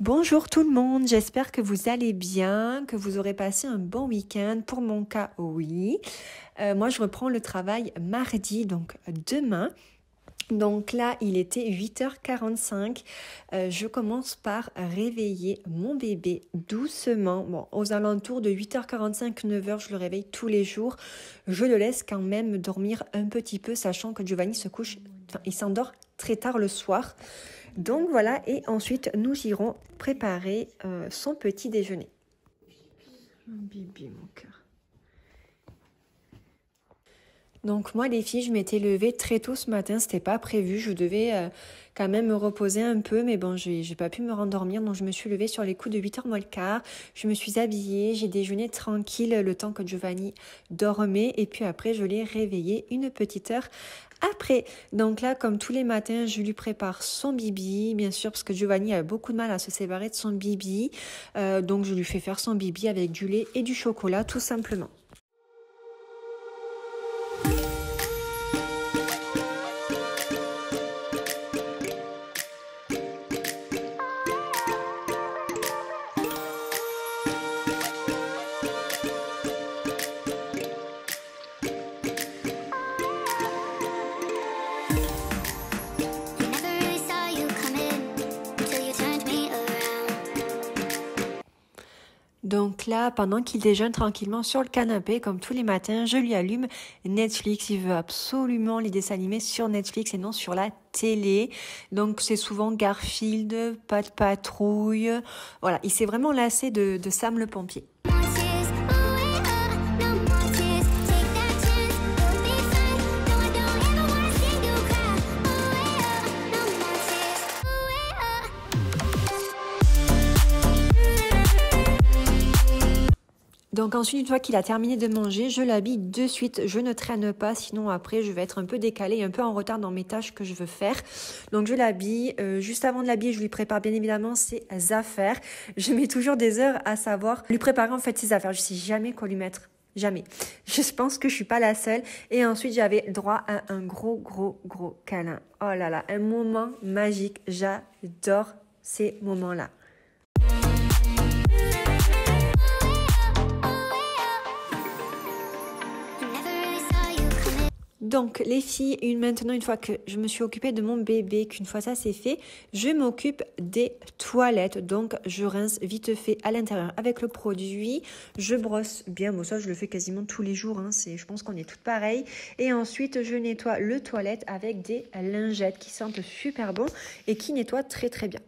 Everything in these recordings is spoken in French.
Bonjour tout le monde, j'espère que vous allez bien, que vous aurez passé un bon week-end. Pour mon cas, oui. Moi, je reprends le travail mardi, donc demain. Donc là, il était 8h45. Je commence par réveiller mon bébé doucement. Bon, aux alentours de 8h45, 9h, je le réveille tous les jours. Je le laisse quand même dormir un petit peu, sachant que Giovanni se couche, il s'endort très tard le soir. Donc voilà, et ensuite nous irons préparer son petit déjeuner. Bibi, mon cœur. Donc moi les filles, je m'étais levée très tôt ce matin, c'était pas prévu, je devais quand même me reposer un peu, mais bon, j'ai pas pu me rendormir, donc je me suis levée sur les coups de 8h moins le quart, je me suis habillée, j'ai déjeuné tranquille le temps que Giovanni dormait, et puis après je l'ai réveillé une petite heure après. Donc là, comme tous les matins, je lui prépare son bibi, bien sûr, parce que Giovanni a beaucoup de mal à se séparer de son bibi, donc je lui fais faire son bibi avec du lait et du chocolat, tout simplement. Donc là, pendant qu'il déjeune tranquillement sur le canapé, comme tous les matins, je lui allume Netflix. Il veut absolument les dessins animés sur Netflix et non sur la télé. Donc c'est souvent Garfield, Pat' Patrouille. Voilà, il s'est vraiment lassé de Sam le pompier. Donc ensuite, une fois qu'il a terminé de manger, je l'habille de suite. Je ne traîne pas, sinon après, je vais être un peu décalée, un peu en retard dans mes tâches que je veux faire. Donc je l'habille. Juste avant de l'habiller, je lui prépare bien évidemment ses affaires. Je mets toujours des heures à savoir lui préparer en fait ses affaires. Je sais jamais quoi lui mettre. Jamais. Je pense que je suis pas la seule. Et ensuite, j'avais droit à un gros câlin. Oh là là, un moment magique. J'adore ces moments-là. Donc les filles, maintenant une fois que je me suis occupée de mon bébé, qu'une fois ça c'est fait, je m'occupe des toilettes. Donc je rince vite fait à l'intérieur avec le produit, je brosse bien, bon ça je le fais quasiment tous les jours, hein, je pense qu'on est toutes pareilles. Et ensuite je nettoie le toilette avec des lingettes qui sentent super bon et qui nettoient très bien.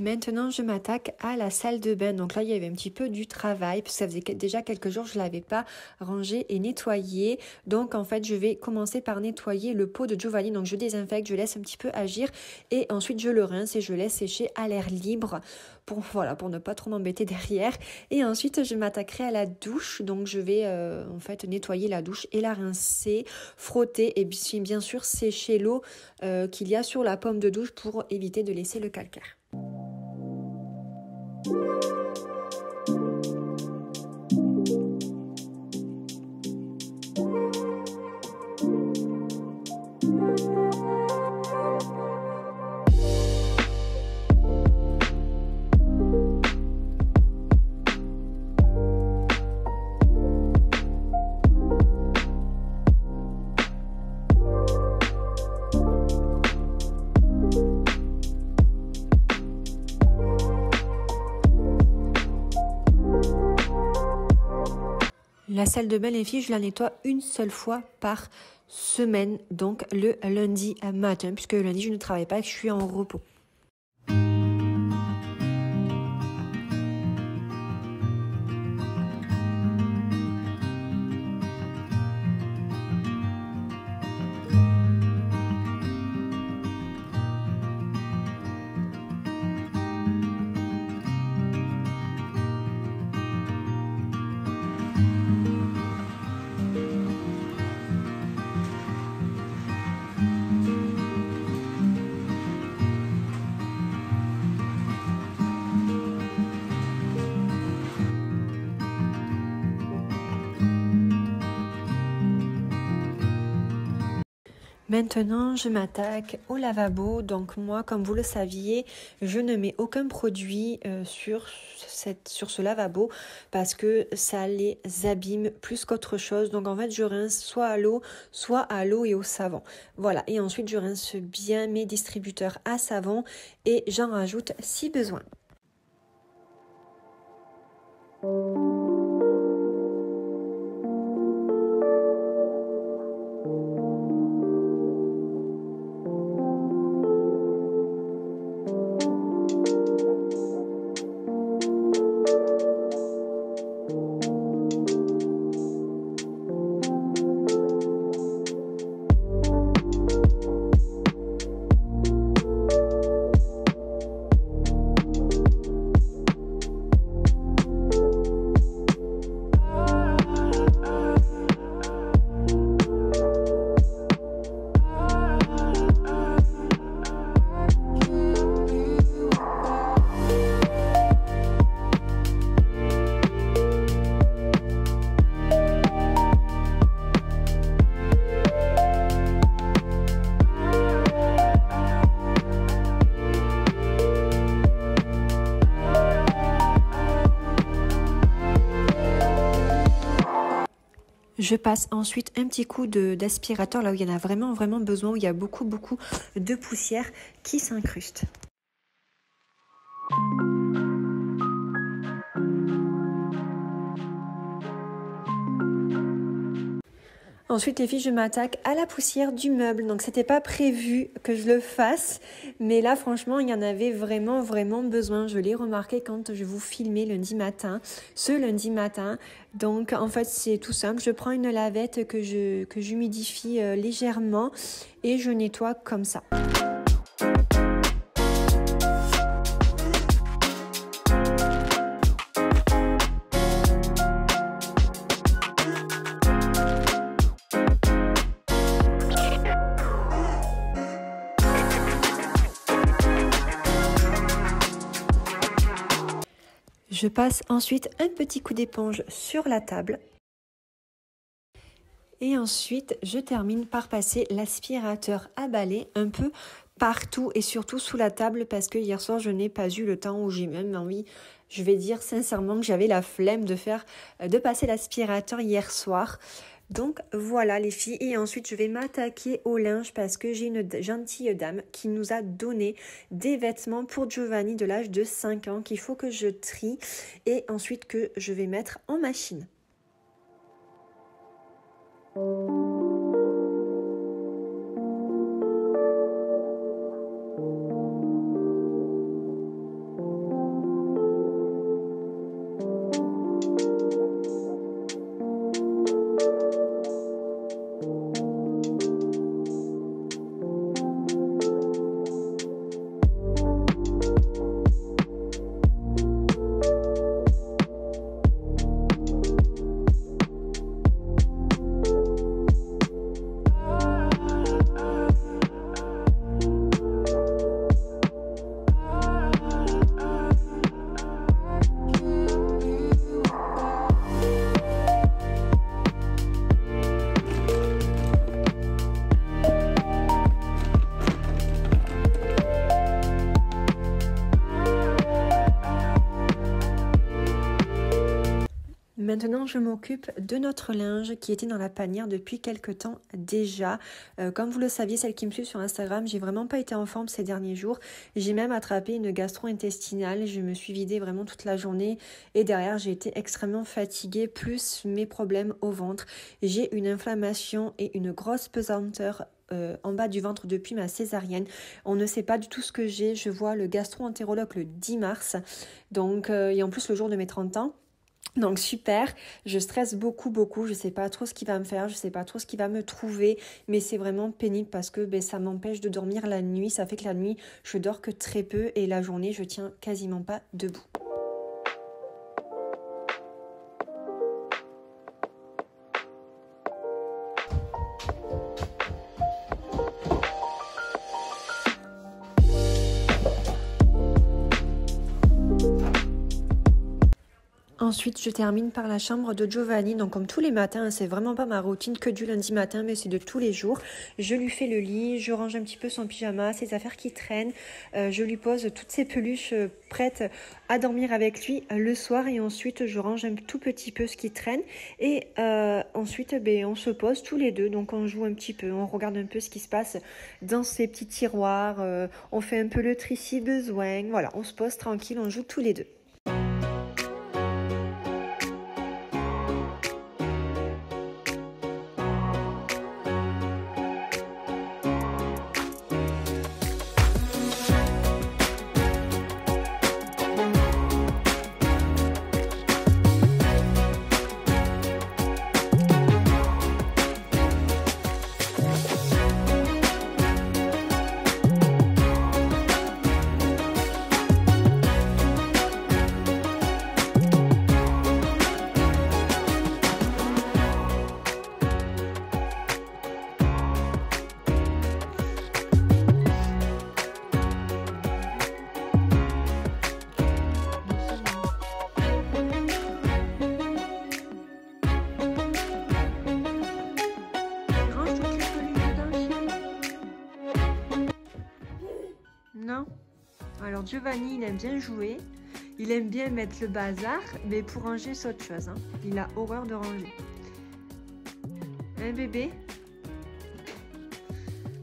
Maintenant, je m'attaque à la salle de bain. Donc là, il y avait un petit peu du travail parce que ça faisait déjà quelques jours que je ne l'avais pas rangé et nettoyé. Donc en fait, je vais commencer par nettoyer le pot de Giovanni. Donc je désinfecte, je laisse un petit peu agir et ensuite je le rince et je laisse sécher à l'air libre pour ne pas trop m'embêter derrière. Et ensuite, je m'attaquerai à la douche. Donc je vais en fait nettoyer la douche et la rincer, frotter et bien sûr sécher l'eau qu'il y a sur la pomme de douche pour éviter de laisser le calcaire. La salle de bain, les filles, je la nettoie une seule fois par semaine, donc le lundi matin, puisque le lundi, je ne travaille pas et que je suis en repos. Maintenant, je m'attaque au lavabo. Donc moi, comme vous le saviez, je ne mets aucun produit sur ce lavabo parce que ça les abîme plus qu'autre chose. Donc en fait, je rince soit à l'eau et au savon. Voilà, et ensuite je rince bien mes distributeurs à savon et j'en rajoute si besoin. Je passe ensuite un petit coup d'aspirateur là où il y en a vraiment besoin, où il y a beaucoup de poussière qui s'incruste. Ensuite, les filles, je m'attaque à la poussière du meuble. Donc, c'était pas prévu que je le fasse. Mais là, franchement, il y en avait vraiment besoin. Je l'ai remarqué quand je vous filmais ce lundi matin. Donc, en fait, c'est tout simple. Je prends une lavette que j'humidifie légèrement et je nettoie comme ça. Je passe ensuite un petit coup d'éponge sur la table. Et ensuite, je termine par passer l'aspirateur à balai un peu partout et surtout sous la table parce que hier soir, je n'ai pas eu le temps ou j'ai même envie, je vais dire sincèrement que j'avais la flemme de passer l'aspirateur hier soir. Donc voilà les filles, et ensuite je vais m'attaquer au linge parce que j'ai une gentille dame qui nous a donné des vêtements pour Giovanni de l'âge de 5 ans qu'il faut que je trie et ensuite que je vais mettre en machine. Maintenant, je m'occupe de notre linge qui était dans la panière depuis quelques temps déjà. Comme vous le saviez, celles qui me suivent sur Instagram, j'ai vraiment pas été en forme ces derniers jours. J'ai même attrapé une gastro-intestinale. Je me suis vidée vraiment toute la journée et derrière, j'ai été extrêmement fatiguée, plus mes problèmes au ventre. J'ai une inflammation et une grosse pesanteur en bas du ventre depuis ma césarienne. On ne sait pas du tout ce que j'ai. Je vois le gastro-entérologue le 10 mars. Donc, et en plus le jour de mes 30 ans. Donc super, je stresse beaucoup, je sais pas trop ce qu'il va me faire, je sais pas trop ce qu'il va me trouver, mais c'est vraiment pénible parce que ça m'empêche de dormir la nuit, ça fait que la nuit je dors que très peu et la journée je tiens quasiment pas debout. Ensuite, je termine par la chambre de Giovanni. Donc, comme tous les matins, c'est vraiment pas ma routine que du lundi matin, mais c'est de tous les jours. Je lui fais le lit, je range un petit peu son pyjama, ses affaires qui traînent. Je lui pose toutes ses peluches prêtes à dormir avec lui le soir. Et ensuite, je range un tout petit peu ce qui traîne. Et ensuite, on se pose tous les deux. Donc, on joue un petit peu, on regarde un peu ce qui se passe dans ces petits tiroirs. On fait un peu le tri si besoin. Voilà, on se pose tranquille, on joue tous les deux. Non. Alors Giovanni, il aime bien jouer. Il aime bien mettre le bazar, mais pour ranger, c'est autre chose. Hein. Il a horreur de ranger. Hein, bébé?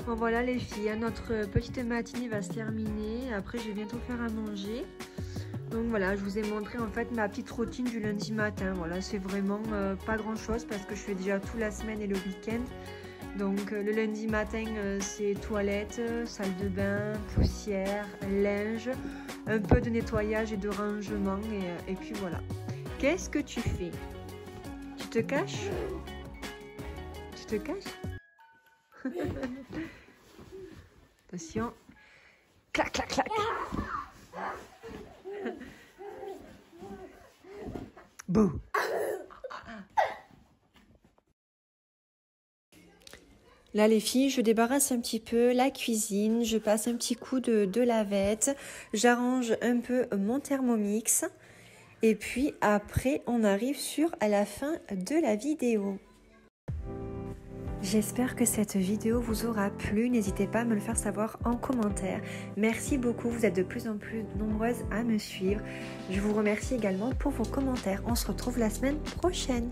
Bon, voilà les filles, hein, notre petite matinée va se terminer. Après, je vais bientôt faire à manger. Donc voilà, je vous ai montré en fait ma petite routine du lundi matin. Voilà, c'est vraiment pas grand chose parce que je fais déjà toute la semaine et le week-end. Donc le lundi matin, c'est toilette, salle de bain, poussière, linge, un peu de nettoyage et de rangement et puis voilà. Qu'est-ce que tu fais? Tu te caches? Tu te caches? Attention. Clac, clac, clac. Bouh. Là les filles, je débarrasse un petit peu la cuisine, je passe un petit coup de lavette, j'arrange un peu mon Thermomix et puis après on arrive à la fin de la vidéo. J'espère que cette vidéo vous aura plu, n'hésitez pas à me le faire savoir en commentaire. Merci beaucoup, vous êtes de plus en plus nombreuses à me suivre. Je vous remercie également pour vos commentaires, on se retrouve la semaine prochaine.